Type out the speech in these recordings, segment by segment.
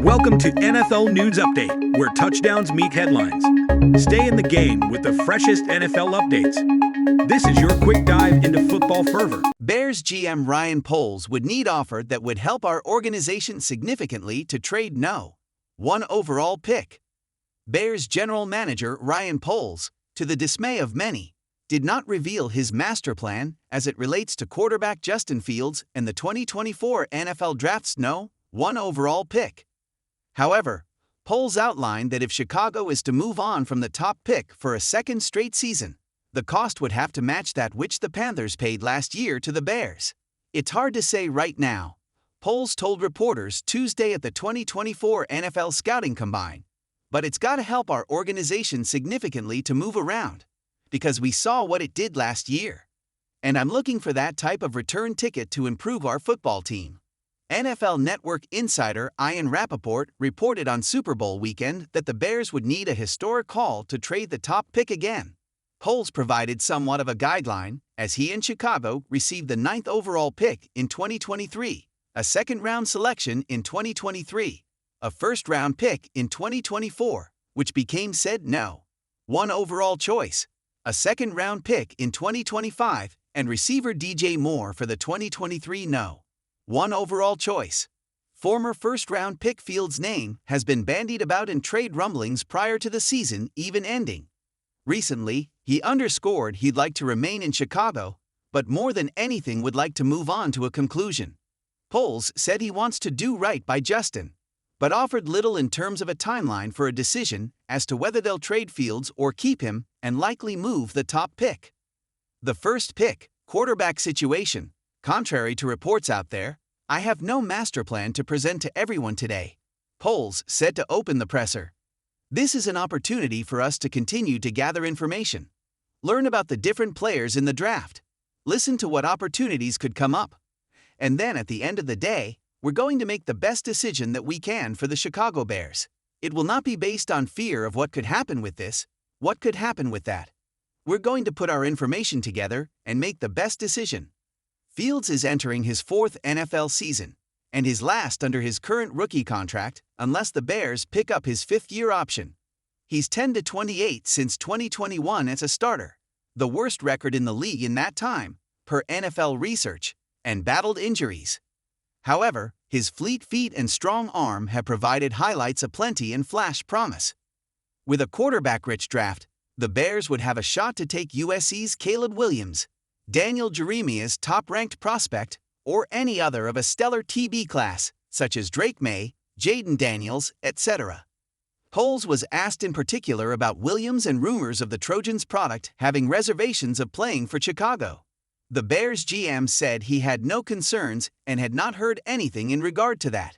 Welcome to NFL News Update, where touchdowns meet headlines. Stay in the game with the freshest NFL updates. This is your quick dive into football fervor. Bears GM Ryan Poles would need offer that would help our organization significantly to trade no. 1 overall pick. Bears general manager Ryan Poles, to the dismay of many, did not reveal his master plan as it relates to quarterback Justin Fields and the 2024 NFL Draft's no. 1 overall pick. However, Poles outlined that if Chicago is to move on from the top pick for a second straight season, the cost would have to match that which the Panthers paid last year to the Bears. It's hard to say right now, Poles told reporters Tuesday at the 2024 NFL Scouting Combine, but it's got to help our organization significantly to move around, because we saw what it did last year. And I'm looking for that type of return ticket to improve our football team. NFL Network insider Ian Rappaport reported on Super Bowl weekend that the Bears would need a historic haul to trade the top pick again. Poles provided somewhat of a guideline, as he and Chicago received the 9th overall pick in 2023, a second-round selection in 2023, a first-round pick in 2024, which became said no. 1 overall choice, a second-round pick in 2025, and receiver DJ Moore for the 2023 no. 1 overall choice. Former first-round pick Fields' name has been bandied about in trade rumblings prior to the season even ending. Recently, he underscored he'd like to remain in Chicago, but more than anything would like to move on to a conclusion. Poles said he wants to do right by Justin, but offered little in terms of a timeline for a decision as to whether they'll trade Fields or keep him and likely move the top pick. The first pick, quarterback situation. Contrary to reports out there, I have no master plan to present to everyone today, Poles said to open the presser. This is an opportunity for us to continue to gather information, learn about the different players in the draft, listen to what opportunities could come up, and then at the end of the day, we're going to make the best decision that we can for the Chicago Bears. It will not be based on fear of what could happen with this, what could happen with that. We're going to put our information together and make the best decision. Fields is entering his 4th NFL season, and his last under his current rookie contract, unless the Bears pick up his 5th-year option. He's 10-28 since 2021 as a starter, the worst record in the league in that time, per NFL research, and battled injuries. However, his fleet feet and strong arm have provided highlights aplenty and flash promise. With a quarterback-rich draft, the Bears would have a shot to take USC's Caleb Williams, Daniel Jeremiah's top-ranked prospect, or any other of a stellar TB class, such as Drake May, Jaden Daniels, etc. Poles was asked in particular about Williams and rumors of the Trojans' product having reservations of playing for Chicago. The Bears GM said he had no concerns and had not heard anything in regard to that.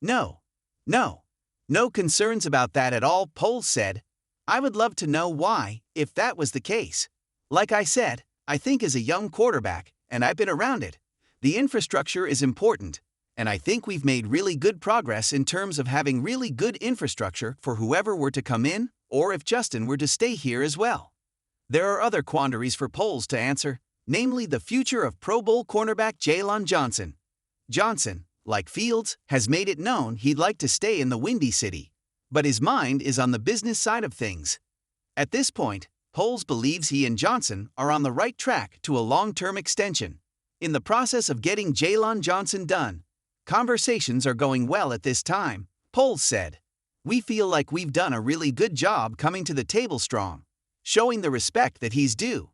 No concerns about that at all, Poles said. I would love to know why, if that was the case. Like I said, I think as a young quarterback, and I've been around it, the infrastructure is important, and I think we've made really good progress in terms of having really good infrastructure for whoever were to come in, or if Justin were to stay here as well. There are other quandaries for Poles to answer, namely the future of Pro Bowl cornerback Jaylon Johnson. Johnson, like Fields, has made it known he'd like to stay in the Windy City, but his mind is on the business side of things. At this point, Poles believes he and Johnson are on the right track to a long-term extension. In the process of getting Jaylon Johnson done, conversations are going well at this time, Poles said. We feel like we've done a really good job coming to the table strong, showing the respect that he's due.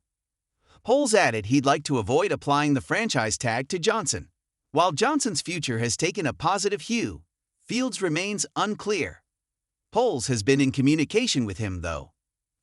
Poles added he'd like to avoid applying the franchise tag to Johnson. While Johnson's future has taken a positive hue, Fields remains unclear. Poles has been in communication with him, though.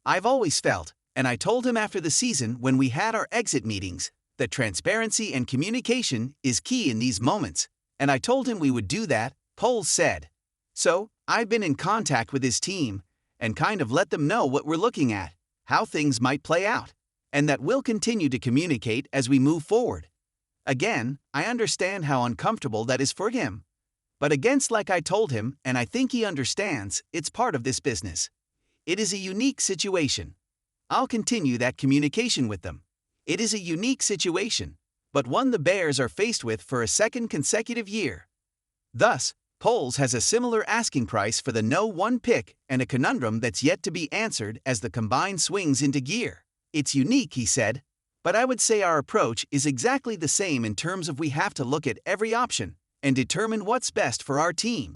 I've always felt, and I told him after the season when we had our exit meetings, that transparency and communication is key in these moments, and I told him we would do that, Poles said. So, I've been in contact with his team, and kind of let them know what we're looking at, how things might play out, and that we'll continue to communicate as we move forward. Again, I understand how uncomfortable that is for him. But against like I told him, and I think he understands, it's part of this business. It is a unique situation. I'll continue that communication with them. It is a unique situation, but one the Bears are faced with for a second consecutive year. Thus, Poles has a similar asking price for the no 1 pick and a conundrum that's yet to be answered as the combine swings into gear. It's unique, he said, but I would say our approach is exactly the same in terms of we have to look at every option and determine what's best for our team.